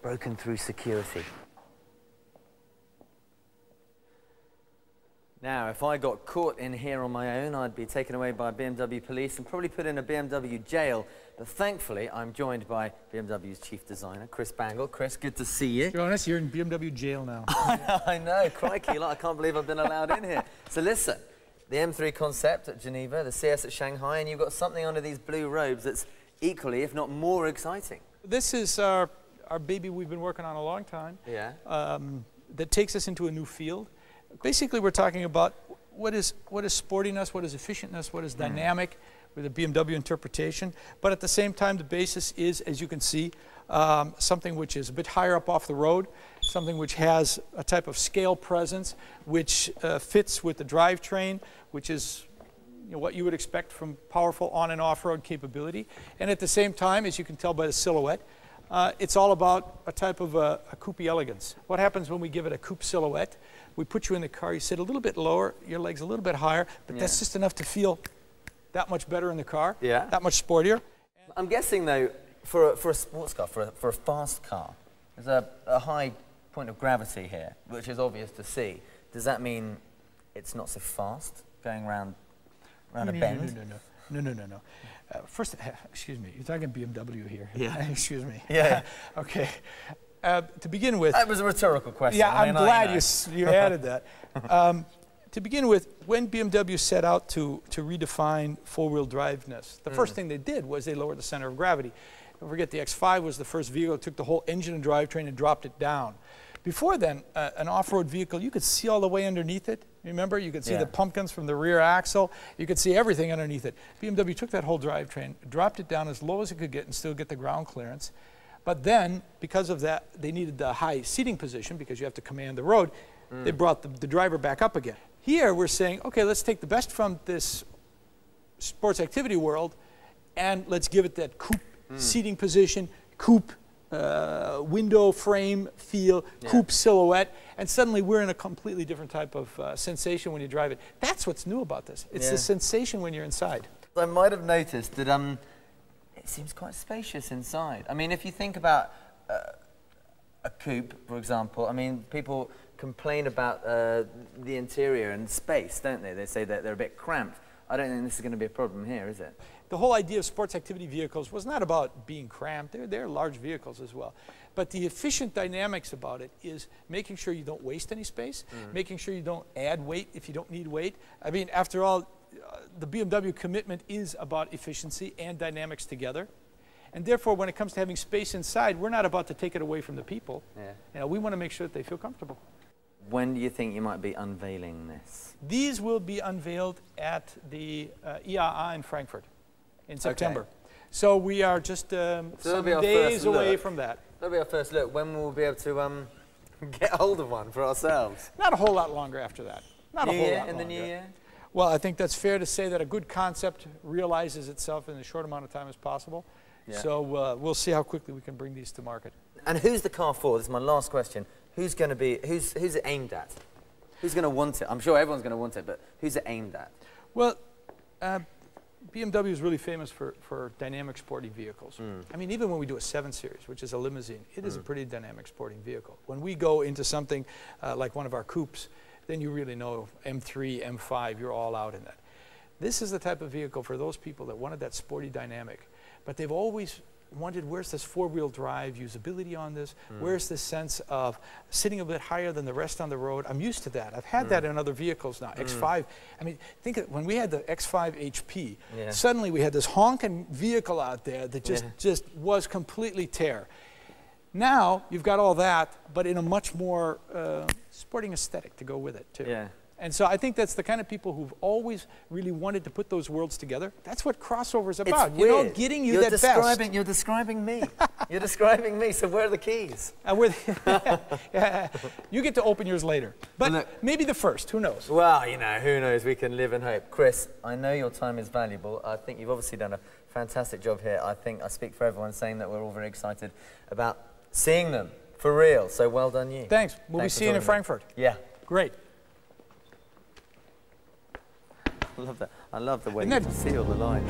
broken through security. Now, if I got caught in here on my own, I'd be taken away by BMW police and probably put in a BMW jail. But thankfully, I'm joined by BMW's chief designer, Chris Bangle. Chris, good to see you. Jonas, you're in BMW jail now. I know, crikey, I can't believe I've been allowed in here. So listen, the M3 Concept at Geneva, the CS at Shanghai, and you've got something under these blue robes that's equally, if not more, exciting. This is our baby we've been working on a long time. Yeah. That takes us into a new field. Basically, we're talking about what is sportiness, what is efficientness, what is dynamic with a BMW interpretation. But at the same time, the basis is, as you can see, something which is a bit higher up off the road, something which has a type of scale presence, which fits with the drivetrain, which is what you would expect from powerful on and off-road capability. And at the same time, as you can tell by the silhouette, it's all about a type of a coupe elegance. What happens when we give it a coupe silhouette? We put you in the car, you sit a little bit lower, your legs a little bit higher, but that's just enough to feel that much better in the car, that much sportier. I'm guessing, though, for a sports car, for a fast car, there's a high point of gravity here, which is obvious to see. Does that mean it's not so fast going around a bend? No. First, excuse me, you're talking BMW here. Yeah. Excuse me. Yeah. Okay. To begin with... That was a rhetorical question. Yeah, I'm glad you added that. To begin with, when BMW set out to redefine four-wheel driveness, the first thing they did was they lowered the center of gravity. Don't forget, the X5 was the first vehicle that took the whole engine and drivetrain and dropped it down. Before then, an off-road vehicle, you could see all the way underneath it. Remember, you could see the pumpkins from the rear axle. You could see everything underneath it. BMW took that whole drivetrain, dropped it down as low as it could get and still get the ground clearance. But then, because of that, they needed the high seating position because you have to command the road. They brought the driver back up again. Here, we're saying, okay, let's take the best from this sports activity world and let's give it that coupe seating position, coupe window frame feel, coupe silhouette, and suddenly we're in a completely different type of sensation when you drive it. That's what's new about this. It's the sensation when you're inside. I might have noticed that it seems quite spacious inside. I mean, if you think about a coupe, for example, I mean, people complain about the interior and space, don't they? They say that they're a bit cramped. I don't think this is going to be a problem here, is it? The whole idea of sports activity vehicles was not about being cramped. They're large vehicles as well. But the efficient dynamics about it is making sure you don't waste any space, making sure you don't add weight if you don't need weight. I mean, after all, the BMW commitment is about efficiency and dynamics together. And therefore, when it comes to having space inside, we're not about to take it away from the people. You know, we want to make sure that they feel comfortable. When do you think you might be unveiling this? These will be unveiled at the IAA in Frankfurt in September. So we are just some days away from that. That'll be our first look. When will we be able to get hold of one for ourselves? Not a whole lot longer after that. Not a whole lot longer. In the new year? Well, I think that's fair to say that a good concept realizes itself in as short amount of time as possible. So we'll see how quickly we can bring these to market. And who's the car for? This is my last question. Who's going to be, who's it aimed at? Who's going to want it? I'm sure everyone's going to want it, but who's it aimed at? Well, BMW is really famous for dynamic sporting vehicles. I mean, even when we do a 7 Series, which is a limousine, it is a pretty dynamic sporting vehicle. When we go into something like one of our coupes, then you really know M3, M5, you're all out in that. This is the type of vehicle for those people that wanted that sporty dynamic, but they've always wondered, where's this four-wheel drive usability on this? Where's this sense of sitting a bit higher than the rest on the road? I'm used to that. I've had that in other vehicles now. X5, I mean, think of, when we had the X5 HP, suddenly we had this honking vehicle out there that just was completely tear. Now, you've got all that, but in a much more sporting aesthetic to go with it, too. And so I think that's the kind of people who've always really wanted to put those worlds together. That's what crossover is about. It's weird. You know, getting you that best. You're describing me. You're describing me. So where are the keys? You get to open yours later. But look, maybe the first. Who knows? Well, you know, who knows? We can live in hope. Chris, I know your time is valuable. I think you've obviously done a fantastic job here. I think I speak for everyone saying that we're all very excited about seeing them for real. So well done you. Thanks. We'll be seeing you in Frankfurt. Yeah. Great. I love that. I love the way you seal the line.